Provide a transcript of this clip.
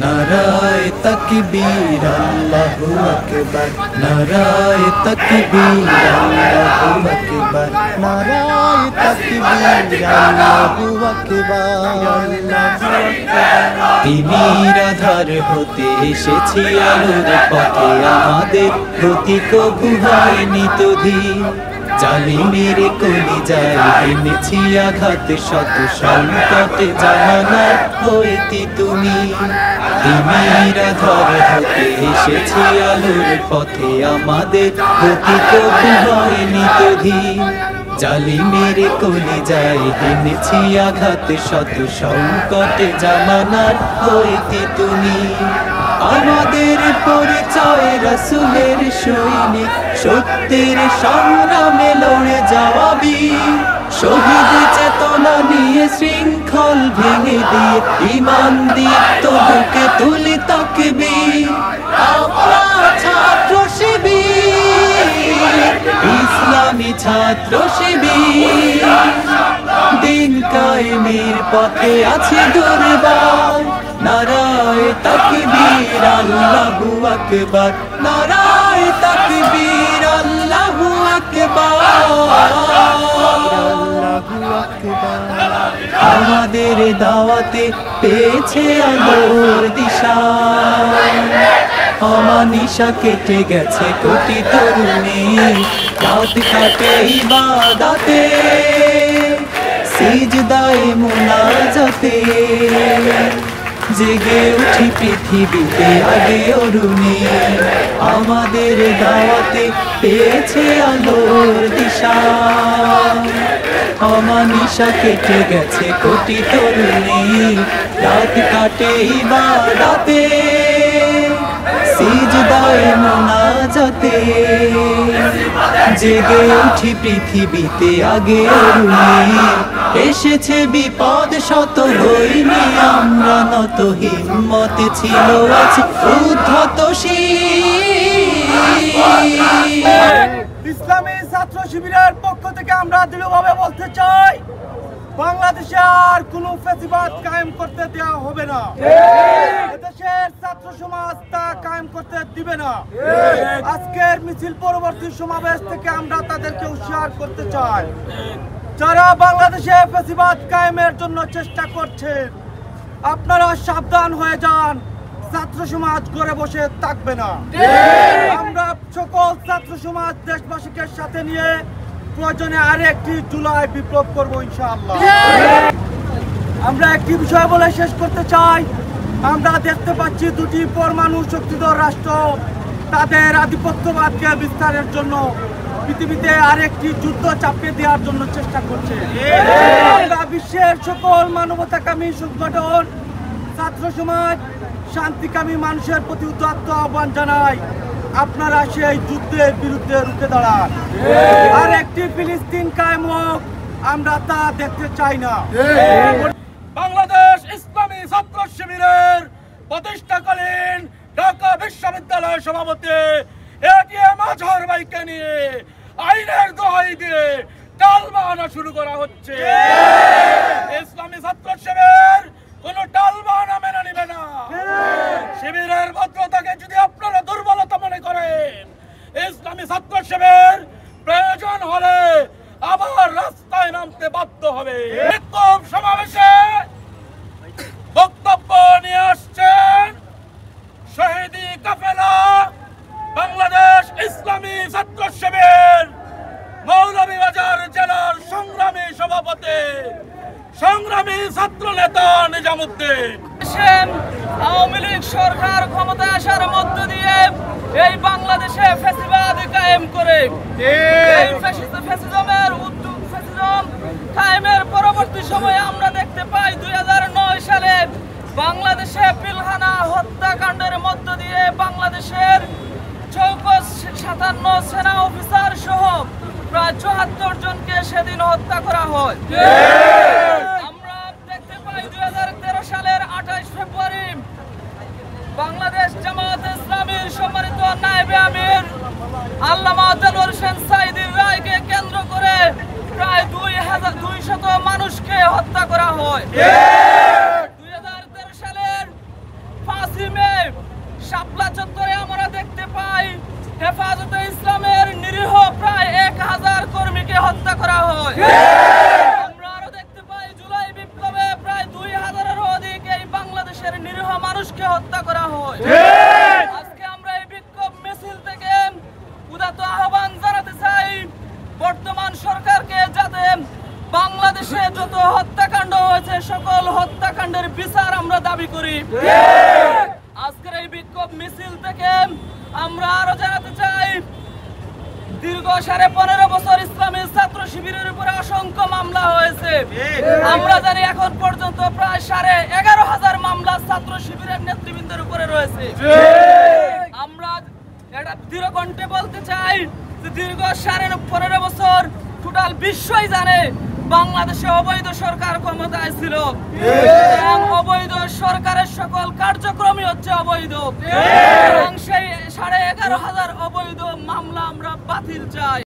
নারায়ে তাকবীর আল্লাহু আকবার, নারায়ে তাকবীর আল্লাহু আকবার, নারায়ে তাকবীর আল্লাহু আকবার। তিমির আধার হতে এসেছি আলোর পথে, আমাদের গতি কবু হয়নি তদ্ধির। জালিমের কলিজায় এনেছি আঘাত, শত সংকটে জামানার হইতে তুমি। তিমির আধার হতে এসেছি আলোর পথে, আমাদের গতি কবু হয়নি তদ্ধির। জালিমের কলিজায় এনেছি আঘাত, শত সংকটে জামানার হইতে তুমি। আমাদের পরিচয় রাসূলের সৈনিক, সত্যের সংগ্রামে লড়ে যাওয়া বীর। শহীদ চেতনা নিয়ে শৃঙ্খল ভেঙে দিয়ে, ঈমান দীপ্ত বুকে তুলি তাকবীর। আমরা ছাত্র শিবির, ইসলামী ছাত্র শিবির। দিন কায়েমের পথে আছে দুর্বার, নারায়ে তাকবীর আল্লাহু আকবার, নারায়ে তাকবীর আল্লাহু আকবার, আল্লাহু আকবার। আমাদের দাওয়াতে পেয়েছে আলোর দিশা, অমানিশা কেটে গেছে কোটি তরুণী। রাত কাটে ইবাদতে, সিজদায়ে মুনাজাতে, জেগে উঠি পৃথিবীতে আগে অরুণী। আমাদের দাওয়াতে পেয়েছে আলোর দিশা, অমানিশা কেটে গেছে কোটি তরুণী। রাত কাটে ইবাদতে, সিজদায়ে মুনাজাতে, জেগে উঠি পৃথিবীতে আগে অরুণী। এসেছে বিপদ শত, হইনি আমরা নত, হিম্মত ছিল আছে উদ্ধত শির। ইসলামী ছাত্র শিবিরের পক্ষ থেকে আমরা দৃঢ়ভাবে বলতে চাই, বাংলাদেশে আর কোনো ফ্যাসিবাদ কায়েম করতে দেওয়া হবে না। এদেশের ছাত্র সমাজ তা কায়েম করতে দিবে না। আজকের মিছিল পরবর্তী সমাবেশ থেকে আমরা তাদেরকে হুঁশিয়ার করতে চাই, যারা বাংলাদেশে ফ্যাসিবাদ কায়েমের জন্য চেষ্টা করছেন, আপনারা সাবধান হয়ে যান। ছাত্র সমাজ ঘরে বসে থাকবে না। আমরা সকল ছাত্র সমাজ দেশবাসীকে সাথে নিয়ে প্রয়োজনে আরেকটি জুলাই বিপ্লব করব ইনশাআল্লাহ। আমরা একটি বিষয় বলে শেষ করতে চাই, আমরা দেখতে পাচ্ছি দুটি পরমাণু শক্তিধর রাষ্ট্র তাদের আধিপত্যবাদকে বিস্তারের জন্য পৃথিবীতে আরেকটি যুদ্ধ চাপিয়ে দেওয়ার জন্য চেষ্টা করছে। আমরা বিশ্বের সকল মানবতাকামী সংগঠন, ছাত্র সমাজ, শান্তিকামী মানুষের প্রতি উদাত্ত আহ্বান জানাই, আপনারা সেই যুদ্ধের বিরুদ্ধে রুখে দাঁড়ান। আর একটি ফিলিস্তিন কায়েম হোক, আমরা তা দেখতে চাই না। বাংলাদেশ ইসলামী ছাত্র শিবিরের প্রতিষ্ঠাকালীন ঢাকা বিশ্ববিদ্যালয় সভাপতি এটিএম আজহার ভাইকে নিয়ে আইনের দোহাই দিয়ে টালবাহানা শুরু করা হচ্ছে। ইসলামী ছাত্র শিবির কোন টালবাহানা মেনে নিবে না। শিবিরের ভদ্রতাকে যদি আপনারা দুর্বলতা মনে করেন, ইসলামী ছাত্র শিবির প্রয়োজন হলে আবার রাস্তায় নামতে বাধ্য হবে। বিক্ষোভ সমাবেশে বক্তব্য নিয়ে আসছেন শহীদি কাফেলা বাংলাদেশ ইসলামী ছাত্র শিবির মৌলভীবাজার জেলার সংগ্রামী সভাপতি, সংগ্রামী ছাত্র নেতা নিজামুদ্দিন। আওয়ামী লীগ সরকার ক্ষমতায় আসার মধ্য দিয়ে এই বাংলাদেশে ফ্যাসিবাদ কায়েম করে, এই ফ্যাসিজমের উদ্যোগ ফ্যাসিজম কায়েমের পরবর্তী সময়ে আমরা দেখতে পাই 2009 সালে বাংলাদেশে পিলখানা হত্যাকাণ্ডের মধ্য দিয়ে বাংলাদেশের 57 সেনা অফিসার সহ প্রায় 74 জনকে সেদিন হত্যা করা হয়। আমরা দেখতে পাই 2013 সালের 28 ফেব্রুয়ারি বাংলাদেশ জামায়াত ইসলামীর সম্মানিত নায়েবে আমির আল্লামা দেলোয়ার হোসেন সাঈদীর রায়কে কেন্দ্র করে প্রায় 200 মানুষকে হত্যা করা হয়। 2013 সালের 5 শাপলা চত্বরে আমরা দেখতে পাই হেফাজতে ইসলামের নিরীহ প্রায় 1000 কর্মীকে হত্যা করা হয়। আমরা আরো দেখতে পাই জুলাই বিপ্লবে প্রায় 2000-এরও অধিক এই বাংলাদেশের নিরীহ মানুষকে হত্যা করা হয়। আজকে আমরা এই বিক্ষোভ মিছিল থেকে উদাত্ত আহ্বান জানাতে চাই বর্তমান সরকারকে, যাতে বাংলাদেশে যত হত্যাকাণ্ড হয়েছে সকল হত্যাকাণ্ডের বিচার আমরা দাবি করি। আজকের এই বিক্ষোভ মিছিল থেকে আমরা আরো জানাতে চাই দীর্ঘ 15.5 বছর ইসলামী ছাত্র শিবিরের উপরে অসংখ্য মামলা হয়েছে। আমরা জানি এখন পর্যন্ত প্রায় 11,500 মামলা ছাত্র শিবিরের নেতৃবৃন্দের উপরে রয়েছে। আমরা এটা দৃঢ় কণ্ঠে বলতে চাই যে দীর্ঘ 15.5 বছর টোটাল বিশ্বই জানে বাংলাদেশে অবৈধ সরকার ক্ষমতায় ছিল এবং অবৈধ সরকারের সকল কার্যক্রমই হচ্ছে অবৈধ এবং সেই 11,500 অবৈধ মামলা আমরা বাতিল চাই।